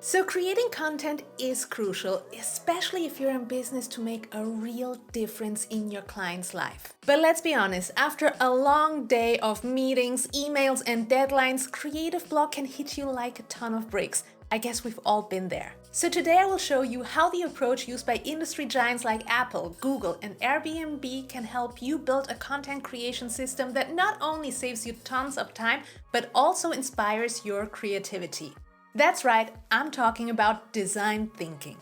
So creating content is crucial, especially if you're in business to make a real difference in your client's life. But let's be honest, after a long day of meetings, emails, and deadlines, creative block can hit you like a ton of bricks. I guess we've all been there. So today I will show you how the approach used by industry giants like Apple, Google, and Airbnb can help you build a content creation system that not only saves you tons of time, but also inspires your creativity. That's right, I'm talking about design thinking.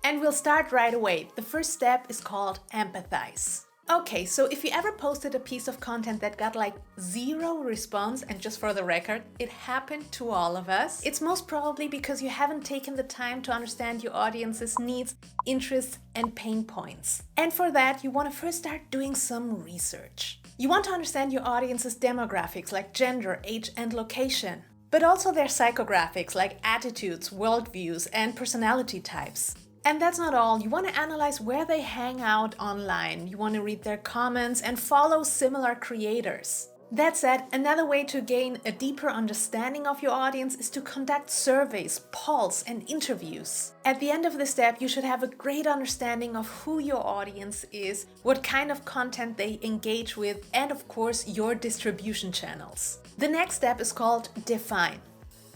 And we'll start right away. The first step is called empathize. Okay, so if you ever posted a piece of content that got like 0 response, and just for the record, it happened to all of us, it's most probably because you haven't taken the time to understand your audience's needs, interests, and pain points. And for that, you want to first start doing some research. You want to understand your audience's demographics like gender, age, and location, but also their psychographics like attitudes, worldviews, and personality types. And that's not all. You want to analyze where they hang out online. You want to read their comments and follow similar creators. That said, another way to gain a deeper understanding of your audience is to conduct surveys, polls, and interviews. At the end of this step, you should have a great understanding of who your audience is, what kind of content they engage with, and of course, your distribution channels. The next step is called define.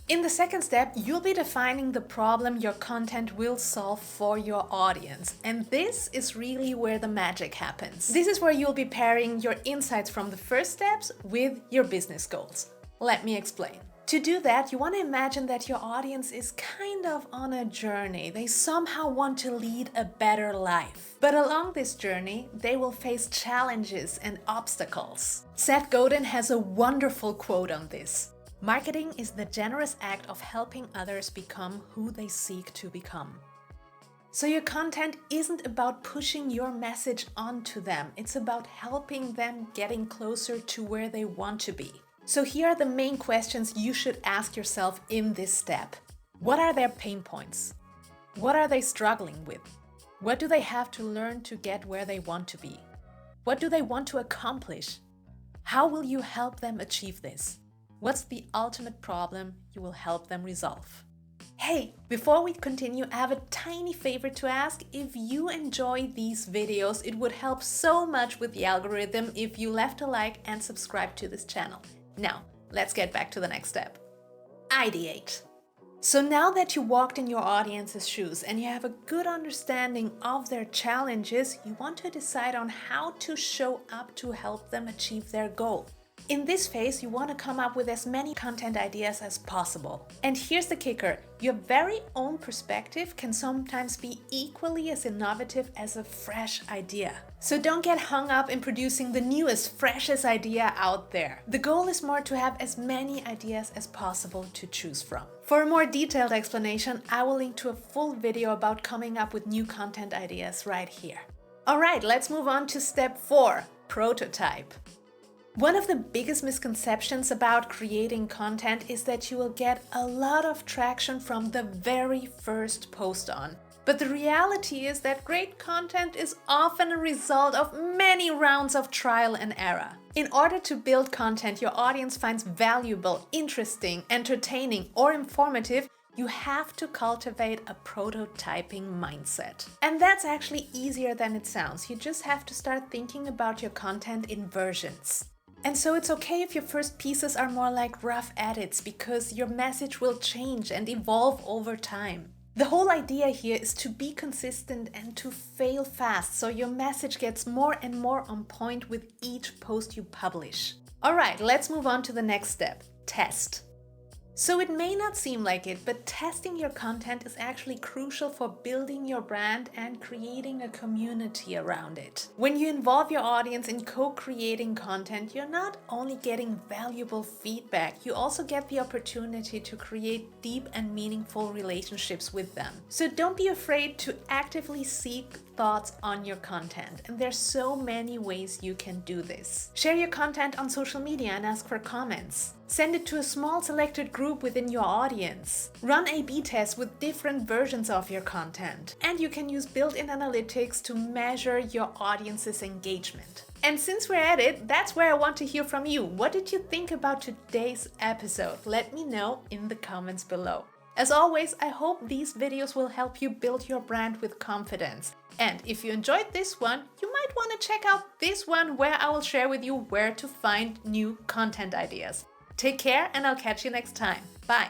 In the second step, you'll be defining the problem your content will solve for your audience. And this is really where the magic happens. This is where you'll be pairing your insights from the first steps with your business goals. Let me explain. To do that, you want to imagine that your audience is kind of on a journey. They somehow want to lead a better life. But along this journey, they will face challenges and obstacles. Seth Godin has a wonderful quote on this. Marketing is the generous act of helping others become who they seek to become. So your content isn't about pushing your message onto them. It's about helping them getting closer to where they want to be. So here are the main questions you should ask yourself in this step. What are their pain points? What are they struggling with? What do they have to learn to get where they want to be? What do they want to accomplish? How will you help them achieve this? What's the ultimate problem you will help them resolve? Hey, before we continue, I have a tiny favor to ask. If you enjoy these videos, it would help so much with the algorithm if you left a like and subscribe to this channel. Now, let's get back to the next step. Ideate. So now that you walked in your audience's shoes and you have a good understanding of their challenges, you want to decide on how to show up to help them achieve their goal. In this phase, you want to come up with as many content ideas as possible. And here's the kicker. Your very own perspective can sometimes be equally as innovative as a fresh idea. So don't get hung up in producing the newest, freshest idea out there. The goal is more to have as many ideas as possible to choose from. For a more detailed explanation, I will link to a full video about coming up with new content ideas right here. All right, let's move on to step 4, prototype. One of the biggest misconceptions about creating content is that you will get a lot of traction from the very first post on. But the reality is that great content is often a result of many rounds of trial and error. In order to build content your audience finds valuable, interesting, entertaining, or informative, you have to cultivate a prototyping mindset. And that's actually easier than it sounds. You just have to start thinking about your content in versions. And so it's okay if your first pieces are more like rough edits, because your message will change and evolve over time. The whole idea here is to be consistent and to fail fast, so your message gets more and more on point with each post you publish. All right, let's move on to the next step, test. So it may not seem like it, but testing your content is actually crucial for building your brand and creating a community around it. When you involve your audience in co-creating content, you're not only getting valuable feedback, you also get the opportunity to create deep and meaningful relationships with them. So don't be afraid to actively seek thoughts on your content. And there's so many ways you can do this. Share your content on social media and ask for comments. Send it to a small selected group within your audience. Run A/B tests with different versions of your content. And you can use built-in analytics to measure your audience's engagement. And since we're at it, that's where I want to hear from you. What did you think about today's episode? Let me know in the comments below. As always, I hope these videos will help you build your brand with confidence. And if you enjoyed this one, you might want to check out this one where I will share with you where to find new content ideas. Take care, and I'll catch you next time. Bye.